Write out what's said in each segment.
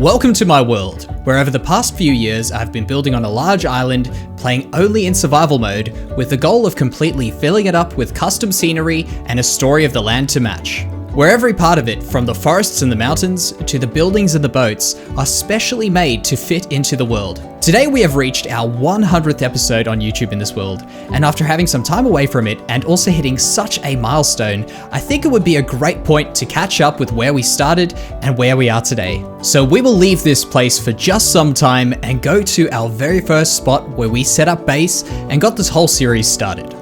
Welcome to my world, where over the past few years I've been building on a large island, playing only in survival mode, with the goal of completely filling it up with custom scenery and a story of the land to match. Where every part of it, from the forests and the mountains to the buildings and the boats, are specially made to fit into the world. Today we have reached our 100th episode on YouTube in this world, and after having some time away from it and also hitting such a milestone, I think it would be a great point to catch up with where we started and where we are today. So we will leave this place for just some time and go to our very first spot where we set up base and got this whole series started.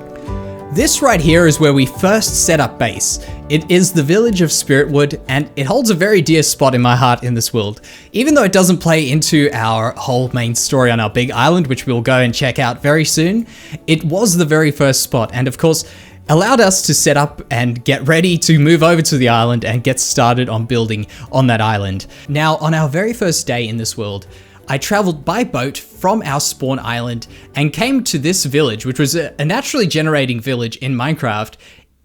This right here is where we first set up base. It is the village of Spiritwood, and it holds a very dear spot in my heart in this world. Even though it doesn't play into our whole main story on our big island, which we'll go and check out very soon, it was the very first spot, and of course, allowed us to set up and get ready to move over to the island and get started on building on that island. Now, on our very first day in this world, I traveled by boat from our spawn island and came to this village, which was a naturally generating village in Minecraft,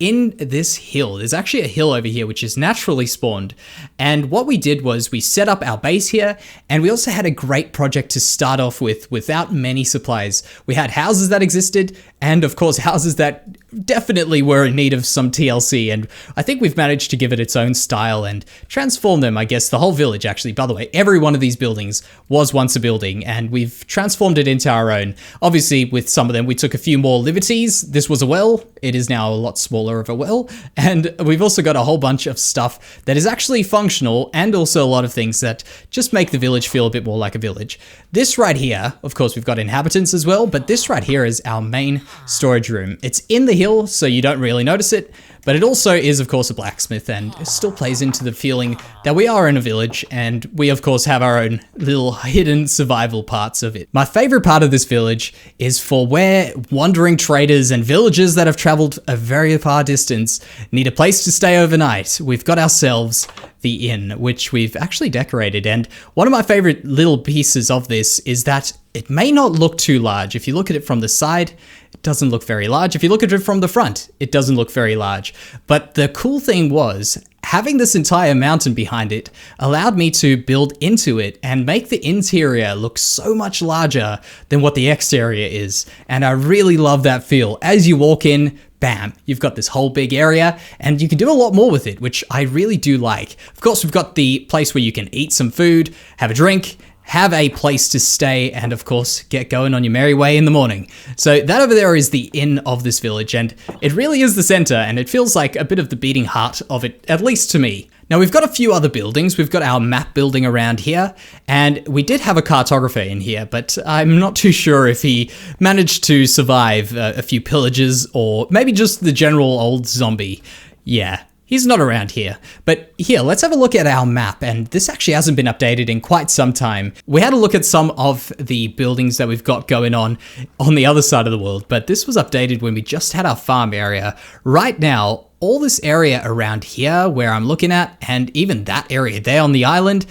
in this hill. There's actually a hill over here which is naturally spawned. And what we did was we set up our base here, and we also had a great project to start off with without many supplies. We had houses that existed, and of course houses that definitely were in need of some TLC, and I think we've managed to give it its own style and transform them, I guess, the whole village actually. By the way, every one of these buildings was once a building, and we've transformed it into our own. Obviously, with some of them, we took a few more liberties. This was a well. It is now a lot smaller of a well, and we've also got a whole bunch of stuff that is actually functional, and also a lot of things that just make the village feel a bit more like a village. This right here, of course, we've got inhabitants as well, but this right here is our main storage room. It's in the hill, so you don't really notice it, but it also is, of course, a blacksmith, and it still plays into the feeling that we are in a village, and we, of course, have our own little hidden survival parts of it. My favorite part of this village is for where wandering traders and villagers that have traveled a very far distance need a place to stay overnight. We've got ourselves the inn, which we've actually decorated, and one of my favorite little pieces of this is that it may not look too large. If you look at it from the side, it doesn't look very large. If you look at it from the front, it doesn't look very large. But the cool thing was, having this entire mountain behind it allowed me to build into it and make the interior look so much larger than what the exterior is. And I really love that feel. As you walk in, bam, you've got this whole big area, and you can do a lot more with it, which I really do like. Of course, we've got the place where you can eat some food, have a drink, have a place to stay, and of course, get going on your merry way in the morning. So that over there is the inn of this village, and it really is the center, and it feels like a bit of the beating heart of it, at least to me. Now, we've got a few other buildings. We've got our map building around here, and we did have a cartographer in here, but I'm not too sure if he managed to survive a few pillages, or maybe just the general old zombie. Yeah. He's not around here. But here, let's have a look at our map, and this actually hasn't been updated in quite some time. We had a look at some of the buildings that we've got going on the other side of the world, but this was updated when we just had our farm area. Right now, all this area around here where I'm looking at, and even that area there on the island,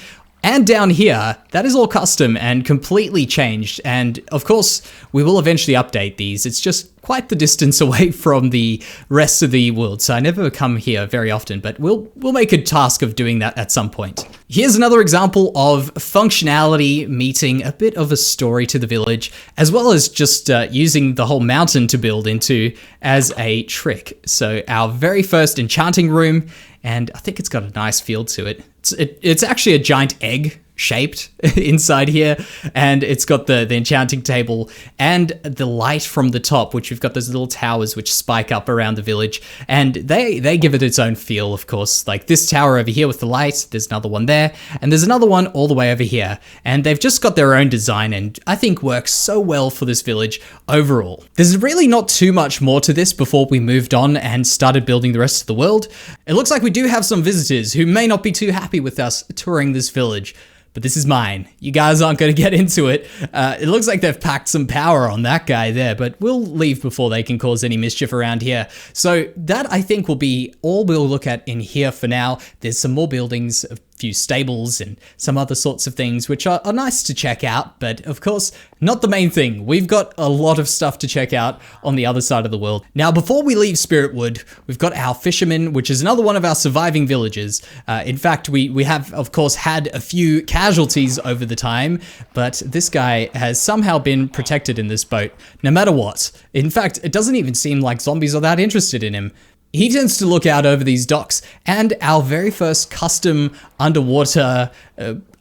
and down here, that is all custom and completely changed. And of course, we will eventually update these. It's just quite the distance away from the rest of the world, so I never come here very often, but we'll make a task of doing that at some point. Here's another example of functionality meeting a bit of a story to the village, as well as just using the whole mountain to build into as a trick. So our very first enchanting room, and I think it's got a nice feel to it. It's actually a giant egg shaped inside here, and it's got the enchanting table and the light from the top, which we've got those little towers which spike up around the village, and they give it its own feel, of course. Like this tower over here with the light, there's another one there, and there's another one all the way over here, and they've just got their own design, and I think works so well for this village overall. There's really not too much more to this before we moved on and started building the rest of the world. It looks like we do have some visitors who may not be too happy with us touring this village, but this is mine. You guys aren't going to get into it. It looks like they've packed some power on that guy there, but we'll leave before they can cause any mischief around here. So that, I think, will be all we'll look at in here for now. There's some more buildings few stables and some other sorts of things, which are nice to check out, but of course, not the main thing. We've got a lot of stuff to check out on the other side of the world. Now, before we leave Spiritwood, we've got our fisherman, which is another one of our surviving villages. In fact, we have, of course, had a few casualties over the time, but this guy has somehow been protected in this boat, no matter what. In fact, it doesn't even seem like zombies are that interested in him. He tends to look out over these docks, and our very first custom underwater,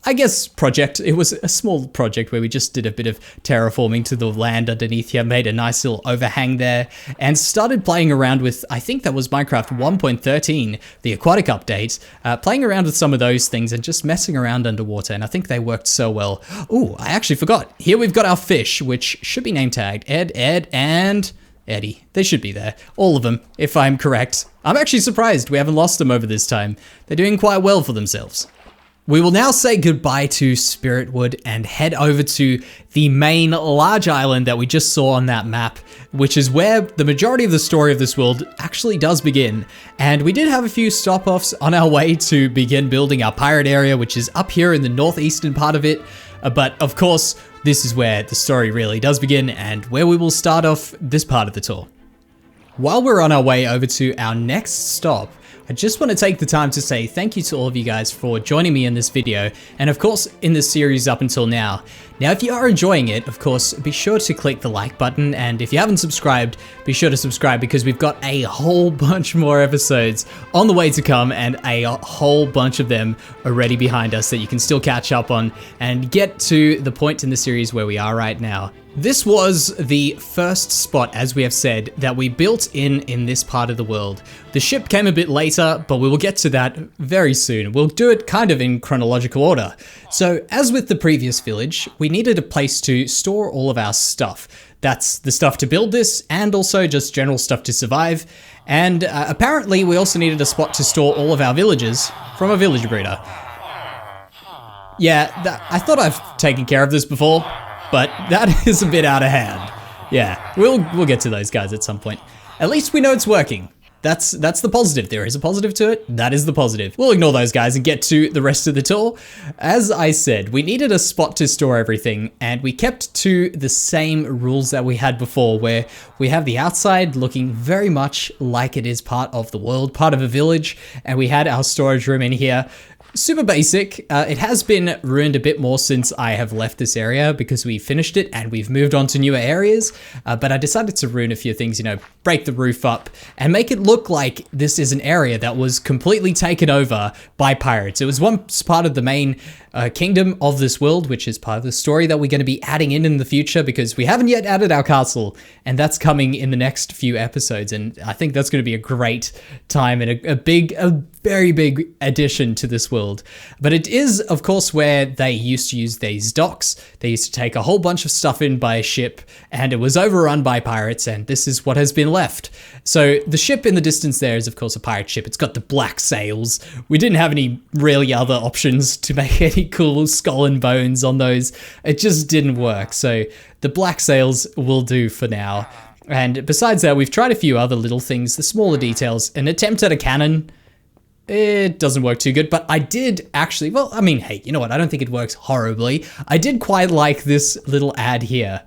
I guess, project. It was a small project where we just did a bit of terraforming to the land underneath here, made a nice little overhang there, and started playing around with, I think that was Minecraft 1.13, the aquatic update, playing around with some of those things and just messing around underwater, and I think they worked so well. Ooh, I actually forgot. Here we've got our fish, which should be name tagged. Ed, and Eddie. They should be there. All of them, if I'm correct. I'm actually surprised we haven't lost them over this time. They're doing quite well for themselves. We will now say goodbye to Spiritwood and head over to the main large island that we just saw on that map, which is where the majority of the story of this world actually does begin. And we did have a few stop-offs on our way to begin building our pirate area, which is up here in the northeastern part of it. But of course, this is where the story really does begin and where we will start off this part of the tour. While we're on our way over to our next stop, I just want to take the time to say thank you to all of you guys for joining me in this video, and of course in this series up until now. Now, if you are enjoying it, of course, be sure to click the like button, and if you haven't subscribed, be sure to subscribe because we've got a whole bunch more episodes on the way to come, and a whole bunch of them already behind us that you can still catch up on and get to the point in the series where we are right now. This was the first spot, as we have said, that we built in this part of the world. The ship came a bit later, but we will get to that very soon. We'll do it kind of in chronological order. So, as with the previous village, we needed a place to store all of our stuff. That's the stuff to build this, and also just general stuff to survive. And apparently, we also needed a spot to store all of our villagers from a village breeder. Yeah, I thought I've taken care of this before, but that is a bit out of hand. Yeah, we'll get to those guys at some point. At least we know it's working. That's the positive. There is a positive to it. That is the positive. We'll ignore those guys and get to the rest of the tour. As I said, we needed a spot to store everything, and we kept to the same rules that we had before, where we have the outside looking very much like it is part of the world, part of a village, and we had our storage room in here. Super basic. It has been ruined a bit more since I have left this area because we finished it and we've moved on to newer areas. But I decided to ruin a few things, break the roof up and make it look like this is an area that was completely taken over by pirates. It was once part of the main kingdom of this world, which is part of the story that we're going to be adding in the future because we haven't yet added our castle, and that's coming in the next few episodes. And I think that's going to be a great time and a very big addition to this world. But it is, of course, where they used to use these docks. They used to take a whole bunch of stuff in by a ship, and it was overrun by pirates, and this is what has been left. So the ship in the distance there is, of course, a pirate ship. It's got the black sails. We didn't have any really other options to make any cool skull and bones on those. It just didn't work. So the black sails will do for now. And besides that, we've tried a few other little things, the smaller details. An attempt at a cannon. It doesn't work too good, but I did actually, well, I mean, hey, you know what? I don't think it works horribly. I did quite like this little ad here.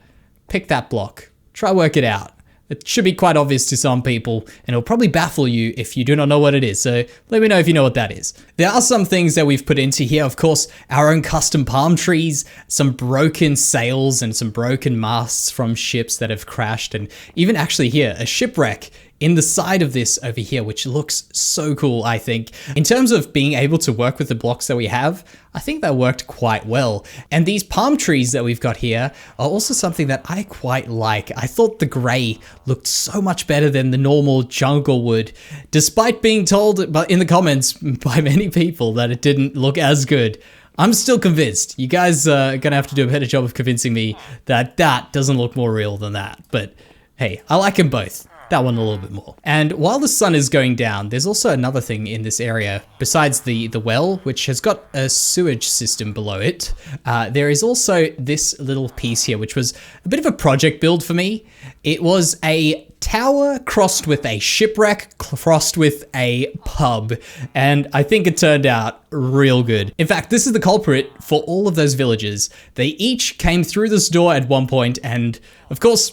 Pick that block. Try work it out. It should be quite obvious to some people, and it'll probably baffle you if you do not know what it is, so let me know if you know what that is. There are some things that we've put into here, of course, our own custom palm trees, some broken sails, and some broken masts from ships that have crashed, and even actually here, a shipwreck in the side of this over here, which looks so cool, I think. In terms of being able to work with the blocks that we have, I think that worked quite well. And these palm trees that we've got here are also something that I quite like. I thought the gray looked so much better than the normal jungle wood, despite being told in the comments by many people that it didn't look as good. I'm still convinced. You guys are gonna have to do a better job of convincing me that that doesn't look more real than that. But hey, I like them both. that one a little bit more. And while the sun is going down, there's also another thing in this area besides the well, which has got a sewage system below it. There is also this little piece here, which was a bit of a project build for me. It was a tower crossed with a shipwreck crossed with a pub, and I think it turned out real good. In fact, this is the culprit for all of those villages. They each came through this door at one point and, of course,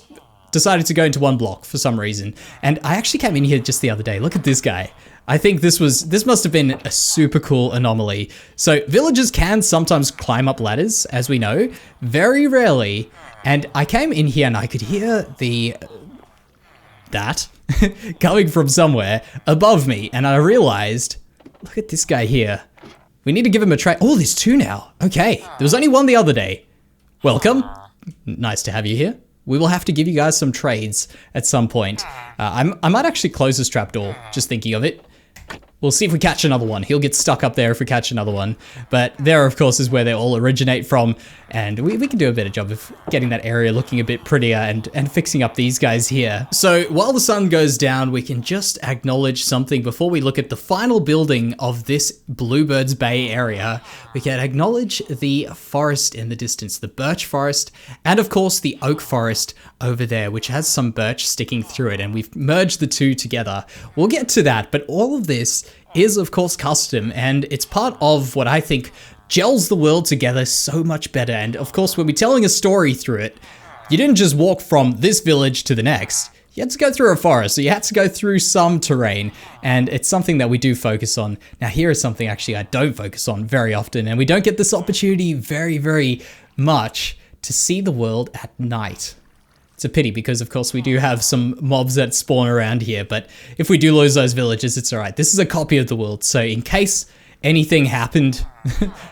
decided to go into one block for some reason. And I actually came in here just the other day. Look at this guy. I think this must have been a super cool anomaly. So villagers can sometimes climb up ladders, as we know, very rarely. And I came in here and I could hear that coming from somewhere above me. And I realized, look at this guy here. We need to give him a tray. Oh, there's two now. Okay. There was only one the other day. Welcome. Nice to have you here. We will have to give you guys some trades at some point. I might actually close this trapdoor, just thinking of it. We'll see if we catch another one. He'll get stuck up there if we catch another one. But there, of course, is where they all originate from. And we can do a better job of getting that area looking a bit prettier and fixing up these guys here. So while the sun goes down, we can just acknowledge something before we look at the final building of this Bluebird's Bay area. We can acknowledge the forest in the distance, the birch forest, and of course the oak forest over there, which has some birch sticking through it. And we've merged the two together. We'll get to that, but all of this is of course custom, and it's part of what I think gels the world together so much better. And of course, when we're telling a story through it, you didn't just walk from this village to the next. You had to go through a forest, so you had to go through some terrain, and it's something that we do focus on. Now, here is something actually I don't focus on very often, and we don't get this opportunity very, very much to see the world at night. It's a pity because, of course, we do have some mobs that spawn around here, but if we do lose those villages, it's all right. This is a copy of the world, so in case anything happened,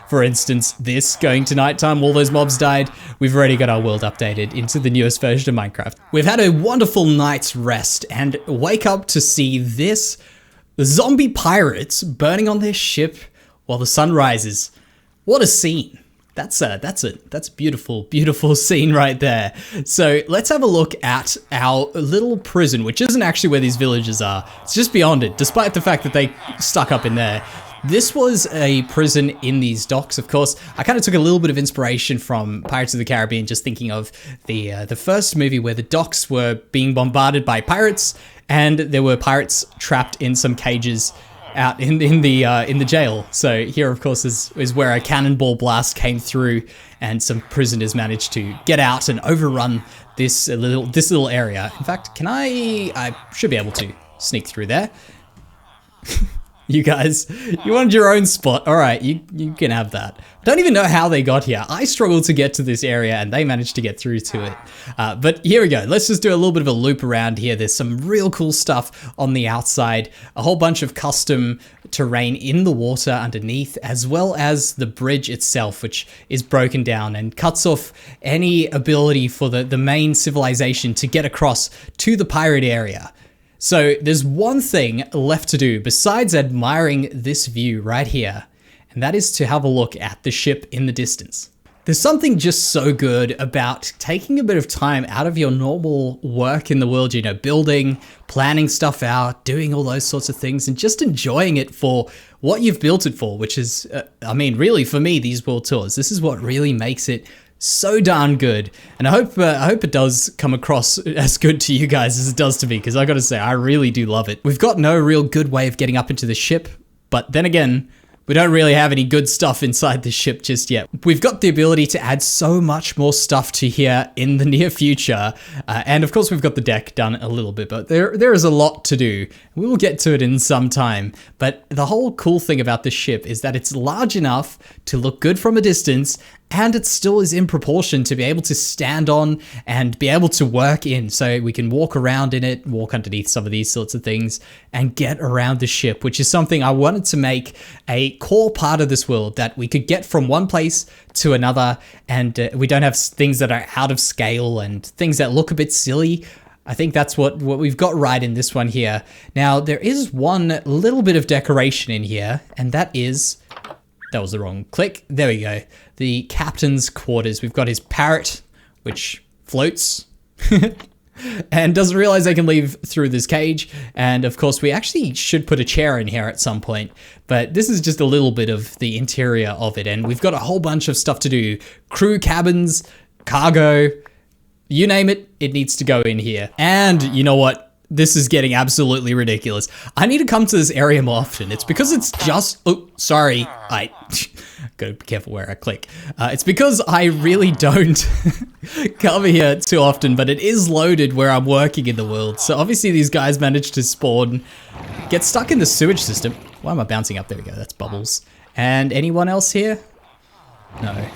for instance, this going to nighttime, all those mobs died, we've already got our world updated into the newest version of Minecraft. We've had a wonderful night's rest and wake up to see this zombie pirates burning on their ship while the sun rises. What a scene. That's a beautiful, beautiful scene right there. So let's have a look at our little prison, which isn't actually where these villages are. It's just beyond it, despite the fact that they stuck up in there. This was a prison in these docks, of course. I kind of took a little bit of inspiration from Pirates of the Caribbean, just thinking of the first movie where the docks were being bombarded by pirates, and there were pirates trapped in some cages out in the jail. So here, of course, is where a cannonball blast came through, and some prisoners managed to get out and overrun this little area. In fact, I should be able to sneak through there. You guys, you wanted your own spot. All right, you can have that. Don't even know how they got here. I struggled to get to this area and they managed to get through to it. But here we go. Let's just do a little bit of a loop around here. There's some real cool stuff on the outside. A whole bunch of custom terrain in the water underneath, as well as the bridge itself, which is broken down and cuts off any ability for the main civilization to get across to the pirate area. So there's one thing left to do besides admiring this view right here, and that is to have a look at the ship in the distance. There's something just so good about taking a bit of time out of your normal work in the world, you know, building, planning stuff out, doing all those sorts of things, and just enjoying it for what you've built it for, which is, really for me, these world tours, this is what really makes it so darn good. And I hope it does come across as good to you guys as it does to me, because I gotta say, I really do love it. We've got no real good way of getting up into the ship, but then again, we don't really have any good stuff inside the ship just yet. We've got the ability to add so much more stuff to here in the near future. And of course, we've got the deck done a little bit, but there is a lot to do. We will get to it in some time. But the whole cool thing about this ship is that it's large enough to look good from a distance, and it still is in proportion to be able to stand on and be able to work in. So we can walk around in it, walk underneath some of these sorts of things, and get around the ship, which is something I wanted to make a core part of this world, that we could get from one place to another, and we don't have things that are out of scale and things that look a bit silly. I think that's what we've got right in this one here. Now, there is one little bit of decoration in here, and that was the wrong click. There we go. The captain's quarters. We've got his parrot, which floats. and doesn't realize they can leave through this cage. And of course, we actually should put a chair in here at some point, but this is just a little bit of the interior of it. And we've got a whole bunch of stuff to do. Crew cabins, cargo, you name it, it needs to go in here. And you know what? This is getting absolutely ridiculous. I need to come to this area more often. It's because it's just, oh, sorry. I gotta be careful where I click. It's because I really don't come here too often, but it is loaded where I'm working in the world. So obviously these guys managed to spawn, get stuck in the sewage system. Why am I bouncing up? There we go, that's bubbles. And anyone else here? No.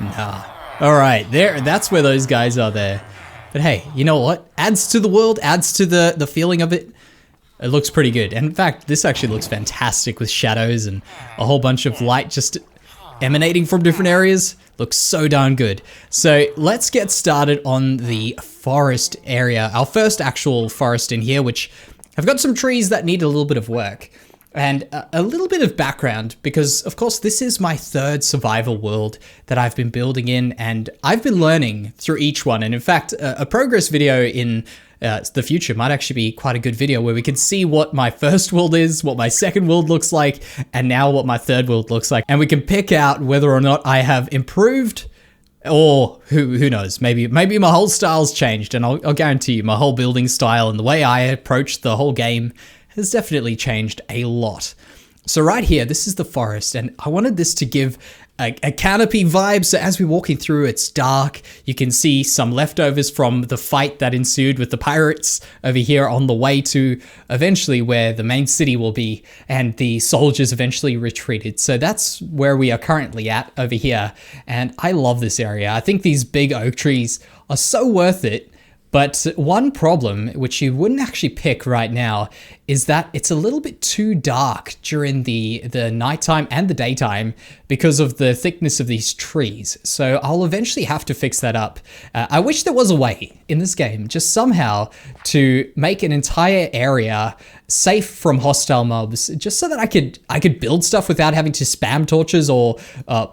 Nah. All right, there, that's where those guys are there. But hey, you know what? Adds to the world, adds to the feeling of it. It looks pretty good. And in fact, this actually looks fantastic with shadows and a whole bunch of light just emanating from different areas. Looks so darn good. So let's get started on the forest area. Our first actual forest in here, which I've got some trees that need a little bit of work. And a little bit of background, because of course this is my third survival world that I've been building in, and I've been learning through each one. And in fact, a progress video in the future might actually be quite a good video where we can see what my first world is, what my second world looks like, and now what my third world looks like. And we can pick out whether or not I have improved, or who knows, maybe my whole style's changed. And I'll guarantee you my whole building style and the way I approach the whole game has definitely changed a lot. So right here, this is the forest, and I wanted this to give a canopy vibe. So as we're walking through, it's dark. You can see some leftovers from the fight that ensued with the pirates over here on the way to eventually where the main city will be, and the soldiers eventually retreated. So that's where we are currently at over here. And I love this area. I think these big oak trees are so worth it. But one problem, which you wouldn't actually pick right now, is that it's a little bit too dark during the nighttime and the daytime because of the thickness of these trees. So I'll eventually have to fix that up. I wish there was a way in this game, just somehow, to make an entire area safe from hostile mobs, just so that I could build stuff without having to spam torches or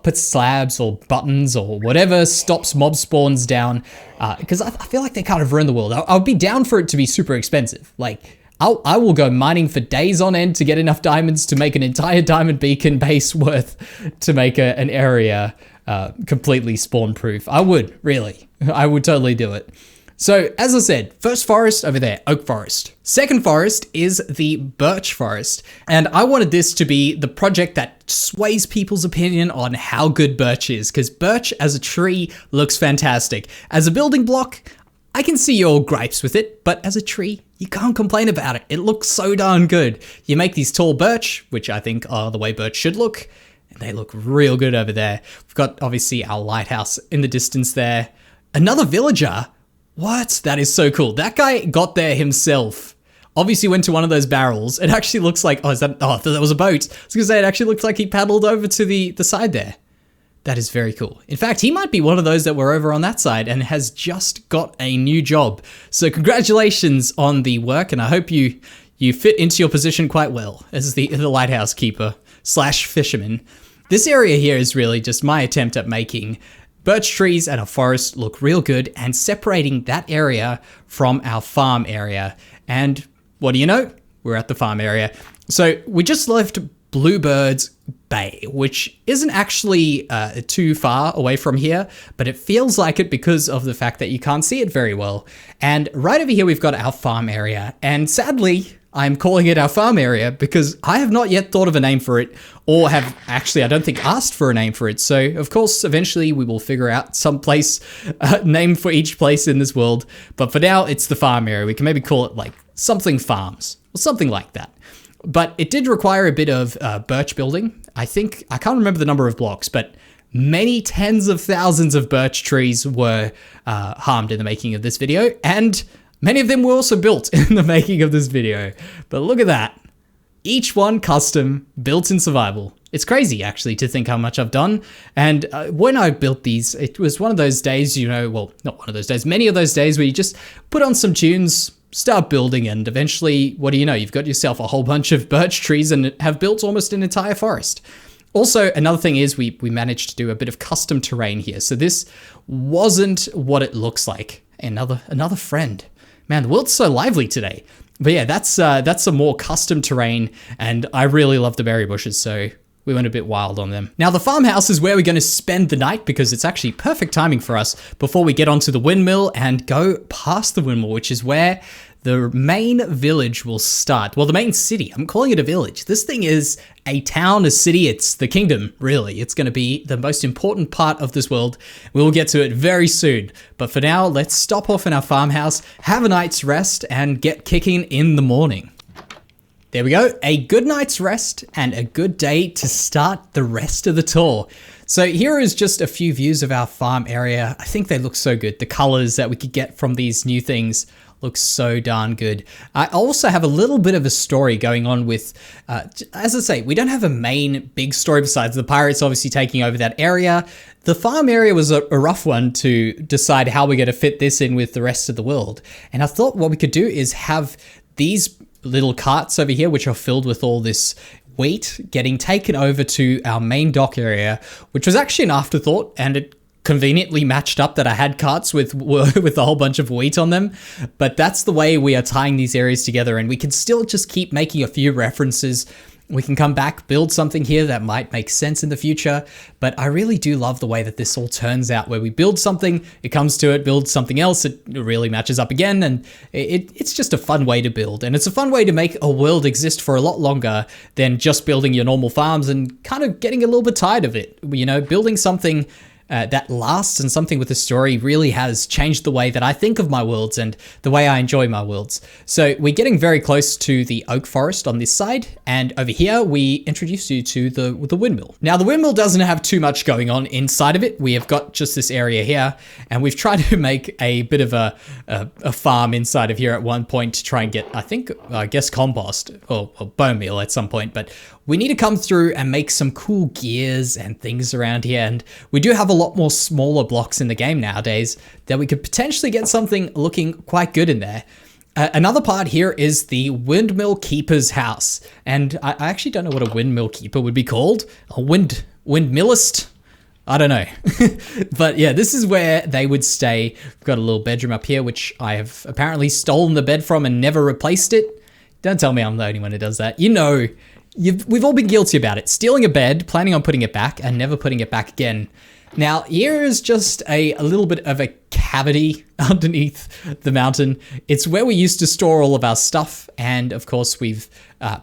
put slabs or buttons or whatever stops mob spawns down. Because I feel like they kind of ruin the world. I'll be down for it to be super expensive. Like, I will go mining for days on end to get enough diamonds to make an entire diamond beacon base worth to make an area completely spawn proof. I would, really. I would totally do it. So, as I said, first forest over there, oak forest. Second forest is the birch forest. And I wanted this to be the project that sways people's opinion on how good birch is, because birch as a tree looks fantastic. As a building block, I can see your gripes with it, but as a tree, you can't complain about it. It looks so darn good. You make these tall birch, which I think are the way birch should look, and they look real good over there. We've got, obviously, our lighthouse in the distance there. Another villager. What? That is so cool. That guy got there himself. Obviously went to one of those barrels. It actually looks like, I thought that was a boat. I was gonna say, it actually looked like he paddled over to the side there. That is very cool. In fact, he might be one of those that were over on that side and has just got a new job. So congratulations on the work, and I hope you fit into your position quite well as the lighthouse keeper / fisherman. This area here is really just my attempt at making birch trees and a forest look real good and separating that area from our farm area. And what do you know? We're at the farm area. So we just left Bluebird's Bay, which isn't actually too far away from here, but it feels like it because of the fact that you can't see it very well. And right over here, we've got our farm area. And sadly, I'm calling it our farm area because I have not yet thought of a name for it, or have actually, I don't think, asked for a name for it. So of course, eventually we will figure out some place, name for each place in this world. But for now, it's the farm area. We can maybe call it like something farms or something like that. But it did require a bit of birch building. I can't remember the number of blocks, but many tens of thousands of birch trees were harmed in the making of this video. And many of them were also built in the making of this video. But look at that. Each one custom, built in survival. It's crazy, actually, to think how much I've done. And when I built these, it was one of those days, well, not one of those days, many of those days where you just put on some tunes, start building, and eventually, what do you know? You've got yourself a whole bunch of birch trees and have built almost an entire forest. Also, another thing is we managed to do a bit of custom terrain here. So this wasn't what it looks like Another friend. Man, the world's so lively today. But yeah, that's some more custom terrain, and I really love the berry bushes, so we went a bit wild on them. Now, the farmhouse is where we're going to spend the night because it's actually perfect timing for us before we get onto the windmill and go past the windmill, which is where the main village will start. Well, the main city. I'm calling it a village. This thing is a town, a city. It's the kingdom, really. It's going to be the most important part of this world. We will get to it very soon. But for now, let's stop off in our farmhouse, have a night's rest, and get kicking in the morning. There we go. A good night's rest and a good day to start the rest of the tour. So here is just a few views of our farm area. I think they look so good. The colors that we could get from these new things looks so darn good. I also have a little bit of a story going on with, as I say, we don't have a main big story besides the pirates obviously taking over that area. The farm area was a rough one to decide how we're going to fit this in with the rest of the world. And I thought what we could do is have these little carts over here, which are filled with all this wheat, getting taken over to our main dock area, which was actually an afterthought, and it conveniently matched up that I had carts with a whole bunch of wheat on them. But that's the way we are tying these areas together, and we can still just keep making a few references. We can come back, build something here that might make sense in the future, but I really do love the way that this all turns out, where we build something, it comes to it, build something else, it really matches up again, and it's just a fun way to build. And it's a fun way to make a world exist for a lot longer than just building your normal farms and kind of getting a little bit tired of it. You know, building something that lasts and something with a story really has changed the way that I think of my worlds and the way I enjoy my worlds. So we're getting very close to the oak forest on this side, and over here we introduce you to the windmill. Now, the windmill doesn't have too much going on inside of it. We have got just this area here, and we've tried to make a bit of a farm inside of here at one point to try and get, I guess compost or bone meal at some point, but we need to come through and make some cool gears and things around here. And we do have a lot more smaller blocks in the game nowadays that we could potentially get something looking quite good in there. Another part here is the windmill keeper's house. And I actually don't know what a windmill keeper would be called. A windmillist? I don't know. But yeah, this is where they would stay. We've got a little bedroom up here, which I have apparently stolen the bed from and never replaced it. Don't tell me I'm the only one who does that. You know, we've all been guilty about it. Stealing a bed, planning on putting it back, and never putting it back again. Now, here is just a little bit of a cavity underneath the mountain. It's where we used to store all of our stuff, and of course we've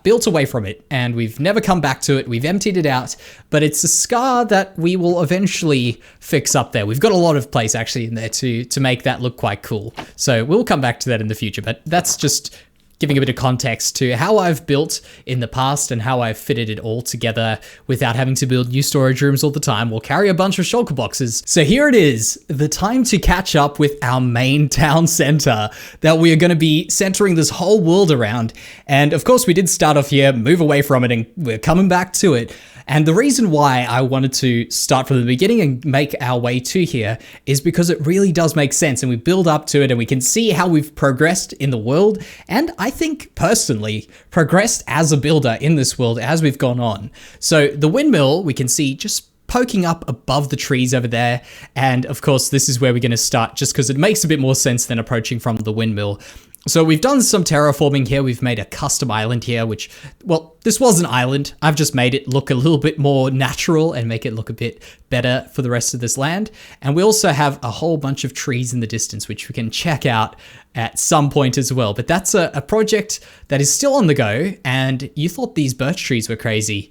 built away from it, and we've never come back to it. We've emptied it out, but it's a scar that we will eventually fix up there. We've got a lot of place actually in there to make that look quite cool. So we'll come back to that in the future, but that's just giving a bit of context to how I've built in the past and how I've fitted it all together without having to build new storage rooms all the time or carry a bunch of shulker boxes. So here it is, the time to catch up with our main town center that we are going to be centering this whole world around. And of course we did start off here, move away from it, and we're coming back to it. And the reason why I wanted to start from the beginning and make our way to here is because it really does make sense, and we build up to it and we can see how we've progressed in the world, and I think personally progressed as a builder in this world as we've gone on. So the windmill, we can see just poking up above the trees over there, and of course this is where we're going to start just because it makes a bit more sense than approaching from the windmill. So we've done some terraforming here. We've made a custom island here, which, well, this was an island. I've just made it look a little bit more natural and make it look a bit better for the rest of this land. And we also have a whole bunch of trees in the distance, which we can check out at some point as well. But that's a project that is still on the go. And you thought these birch trees were crazy.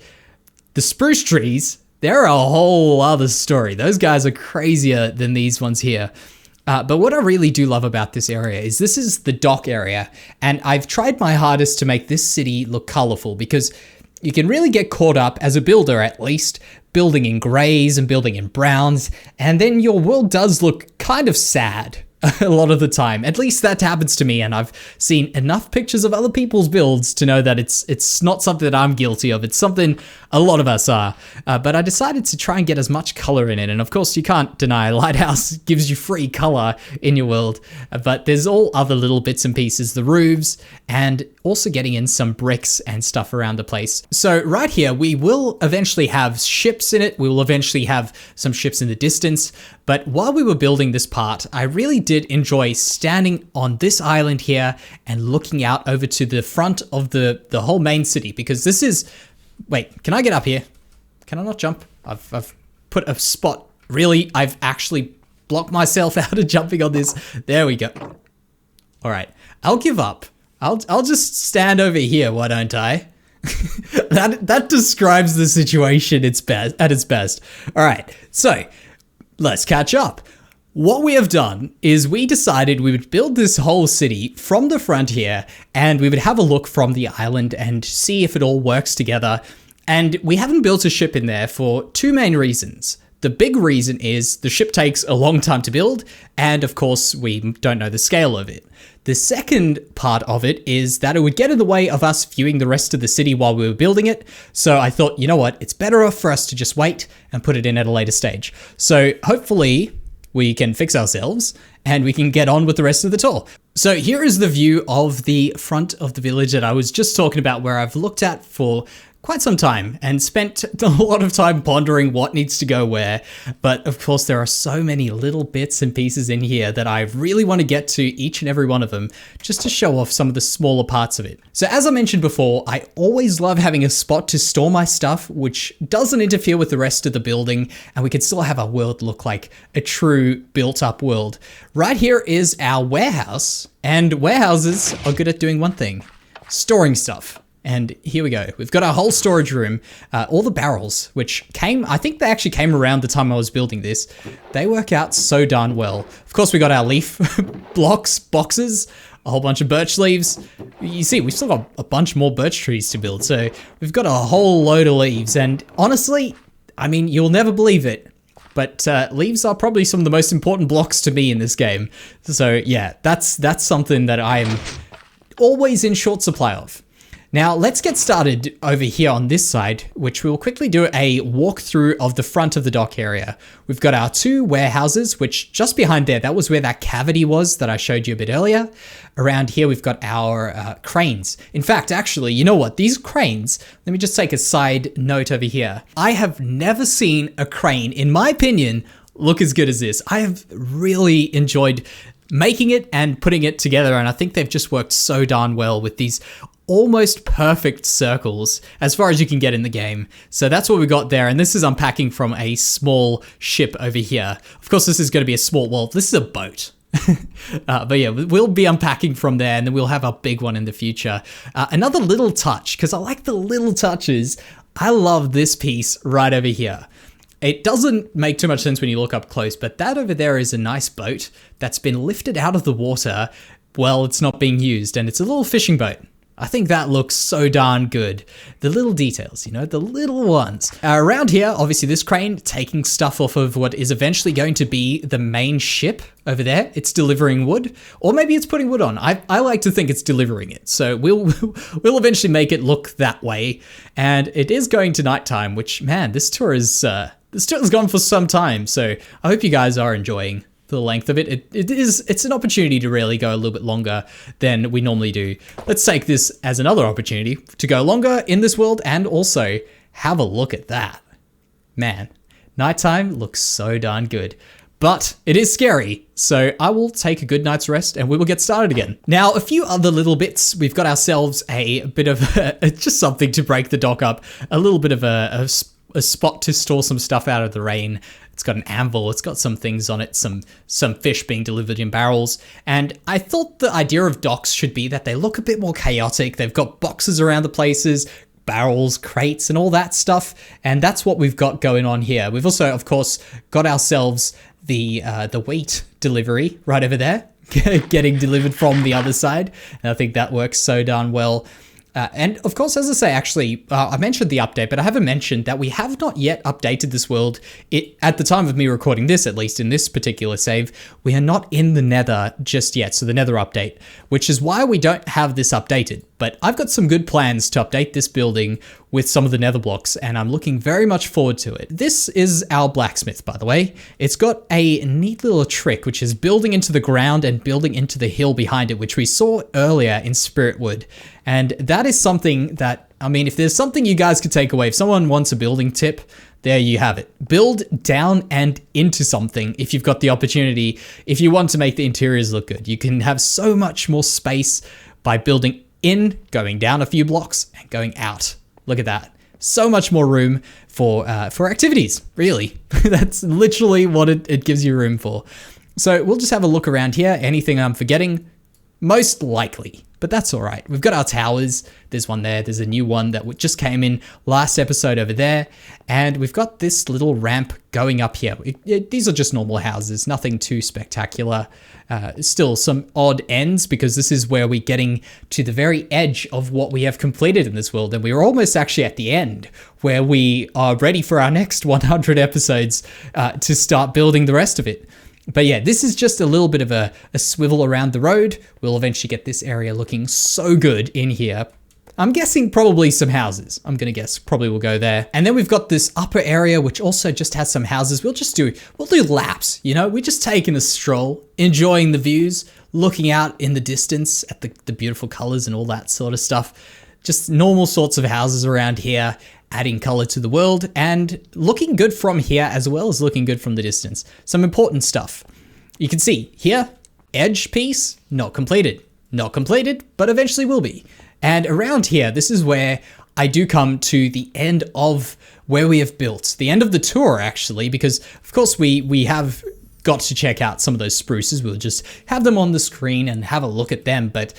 The spruce trees, they're a whole other story. Those guys are crazier than these ones here. But what I really do love about this area is this is the dock area, and I've tried my hardest to make this city look colorful because you can really get caught up, as a builder at least, building in grays and building in browns, and then your world does look kind of sad a lot of the time. At least that happens to me, and I've seen enough pictures of other people's builds to know that it's not something that I'm guilty of. It's something a lot of us are. But I decided to try and get as much color in it, and of course you can't deny Lighthouse gives you free color in your world, but there's all other little bits and pieces, the roofs, and also getting in some bricks and stuff around the place. So right here, we will eventually have ships in it. We will eventually have some ships in the distance, But while we were building this part, I really did enjoy standing on this island here and looking out over to the front of the whole main city, because this is... Wait, can I get up here? Can I not jump? I've put a spot. Really, I've actually blocked myself out of jumping on this. There we go. All right, I'll give up. I'll just stand over here, why don't I? that describes the situation at its best. All right, so let's catch up. What we have done is we decided we would build this whole city from the front here, and we would have a look from the island and see if it all works together. And we haven't built a ship in there for two main reasons. The big reason is the ship takes a long time to build, and of course, we don't know the scale of it. The second part of it is that it would get in the way of us viewing the rest of the city while we were building it. So I thought, you know what, it's better off for us to just wait and put it in at a later stage. So hopefully we can fix ourselves and we can get on with the rest of the tour. So here is the view of the front of the village that I was just talking about, where I've looked at for quite some time and spent a lot of time pondering what needs to go where. But of course, there are so many little bits and pieces in here that I really want to get to each and every one of them, just to show off some of the smaller parts of it. So as I mentioned before, I always love having a spot to store my stuff, which doesn't interfere with the rest of the building, and we can still have our world look like a true built up world. Right here is our warehouse, and warehouses are good at doing one thing: storing stuff. And here we go. We've got our whole storage room, all the barrels, which I think they actually came around the time I was building this. They work out so darn well. Of course, we got our leaf boxes, a whole bunch of birch leaves. You see, we've still got a bunch more birch trees to build. So we've got a whole load of leaves. And honestly, I mean, you'll never believe it, but leaves are probably some of the most important blocks to me in this game. So yeah, that's something that I am always in short supply of. Now let's get started over here on this side, which we'll quickly do a walkthrough of the front of the dock area. We've got our two warehouses, which just behind there, that was where that cavity was that I showed you a bit earlier. Around here, we've got our cranes. In fact, actually, you know what? These cranes, let me just take a side note over here. I have never seen a crane, in my opinion, look as good as this. I have really enjoyed making it and putting it together, and I think they've just worked so darn well with these almost perfect circles as far as you can get in the game. So that's what we got there, and this is unpacking from a small ship over here. Of course, this is going to be a small, well, this is a boat. But yeah, we'll be unpacking from there, and then we'll have a big one in the future. Another little touch, because I like the little touches. I love this piece right over here. It doesn't make too much sense when you look up close, but that over there is a nice boat that's been lifted out of the water while it's not being used, and it's a little fishing boat. I think that looks so darn good. The little details, you know, the little ones. Around here, obviously this crane taking stuff off of what is eventually going to be the main ship over there. It's delivering wood, or maybe it's putting wood on. I like to think it's delivering it. So we'll eventually make it look that way. And it is going to nighttime, which, man, this tour has gone for some time. So I hope you guys are enjoying the length of it. It's an opportunity to really go a little bit longer than we normally do. Let's take this as another opportunity to go longer in this world, and also have a look at that. Man, nighttime looks so darn good. But it is scary, so I will take a good night's rest and we will get started again. Now, a few other little bits. We've got ourselves a bit of just something to break the dock up, a little bit of a spot to store some stuff out of the rain. It's got an anvil, it's got some things on it, some fish being delivered in barrels. And I thought the idea of docks should be that they look a bit more chaotic. They've got boxes around the places, barrels, crates, and all that stuff. And that's what we've got going on here. We've also, of course, got ourselves the wheat delivery right over there, getting delivered from the other side. And I think that works so darn well. And of course, as I say, actually, I mentioned the update, but I haven't mentioned that we have not yet updated this world. At the time of me recording this, at least in this particular save, we are not in the Nether just yet, so the Nether update, which is why we don't have this updated. But I've got some good plans to update this building with some of the Nether blocks, and I'm looking very much forward to it. This is our blacksmith, by the way. It's got a neat little trick, which is building into the ground and building into the hill behind it, which we saw earlier in Spiritwood. And that is something that, I mean, if there's something you guys could take away, if someone wants a building tip, There you have it. Build down and into something if you've got the opportunity. If you want to make the interiors look good, you can have so much more space by building in, going down a few blocks, and going out. Look at that. So much more room for activities, really. That's literally what it gives you room for. So we'll just have a look around here. Anything I'm forgetting? Most likely, but that's all right. We've got our towers. There's one there. There's a new one that just came in last episode over there. And we've got this little ramp going up here. These are just normal houses, nothing too spectacular. Still some odd ends because this is where we're getting to the very edge of what we have completed in this world. And we're almost actually at the end where we are ready for our next 100 episodes to start building the rest of it. But yeah, this is just a little bit of a swivel around the road. We'll eventually get this area looking so good in here. I'm guessing probably some houses. I'm going to guess probably we'll go there. And then we've got this upper area, which also just has some houses. We'll do laps, you know, we're just taking a stroll, enjoying the views, looking out in the distance at the beautiful colors and all that sort of stuff. Just normal sorts of houses around here, adding color to the world and looking good from here as well as looking good from the distance. Some important stuff. You can see here, edge piece, not completed. Not completed, but eventually will be. And around here, this is where I do come to the end of where we have built. The end of the tour, actually, because of course we have got to check out some of those spruces. We'll just have them on the screen and have a look at them. But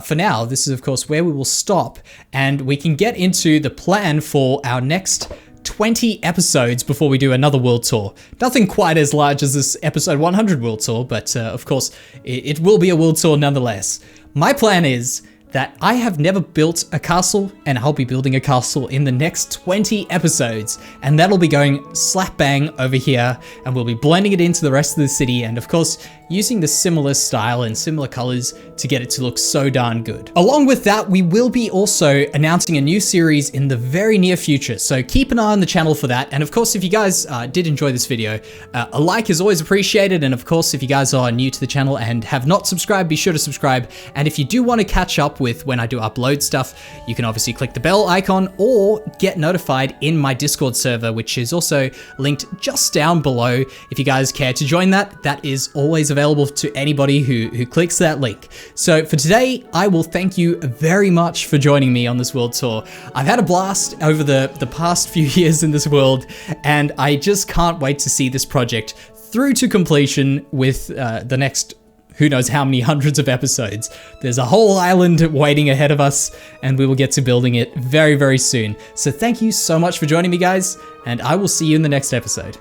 for now, this is of course where we will stop and we can get into the plan for our next 20 episodes before we do another world tour. Nothing quite as large as this episode 100 world tour, but of course it will be a world tour nonetheless. My plan is that I have never built a castle and I'll be building a castle in the next 20 episodes and that'll be going slap bang over here and we'll be blending it into the rest of the city and of course using the similar style and similar colors to get it to look so darn good. Along with that, we will be also announcing a new series in the very near future, so keep an eye on the channel for that. And of course, if you guys did enjoy this video, a like is always appreciated. And of course, if you guys are new to the channel and have not subscribed, be sure to subscribe. And if you do want to catch up with when I do upload stuff, you can obviously click the bell icon or get notified in my Discord server, which is also linked just down below. If you guys care to join that, that is always available to anybody who clicks that link. So for today, I will thank you very much for joining me on this world tour. I've had a blast over the past few years in this world, and I just can't wait to see this project through to completion with the next who knows how many hundreds of episodes. There's a whole island waiting ahead of us, and we will get to building it very, very soon. So thank you so much for joining me, guys, and I will see you in the next episode.